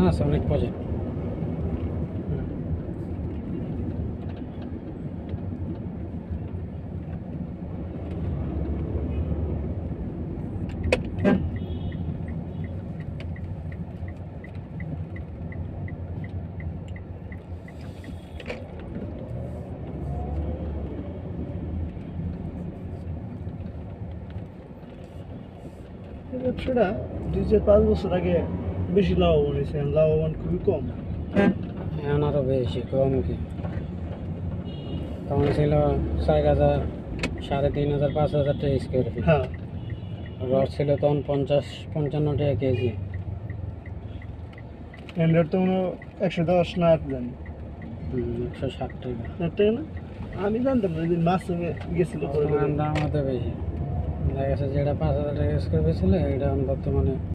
আছে অনেক প্রজেক্ট। এই ব্যবসাটা 2-5 বছর আগে বেশি লাভবান হয়েছে, এখন লাভবান খুবই কম। এখন আরও বেশি কম কি, তখন ছিল 4,000, 3,500, 5,000 টাকা স্কোয়ার ফিট। হ্যাঁ, রড ছিল তখন 50-55 টাকা কেজি। এন্ড্রয়েড তো মনে হয় 110 না 8 জানি 160 টাকা। তাই না? আমি জানতাম না, ওইদিন মাছ সঙ্গে গেছিল পরে বর্তমান দাম হতে বেশি, দেখা গেছে যেটা 5,000 টাকা স্কোয়ার ফিট ছিল এটা বর্তমানে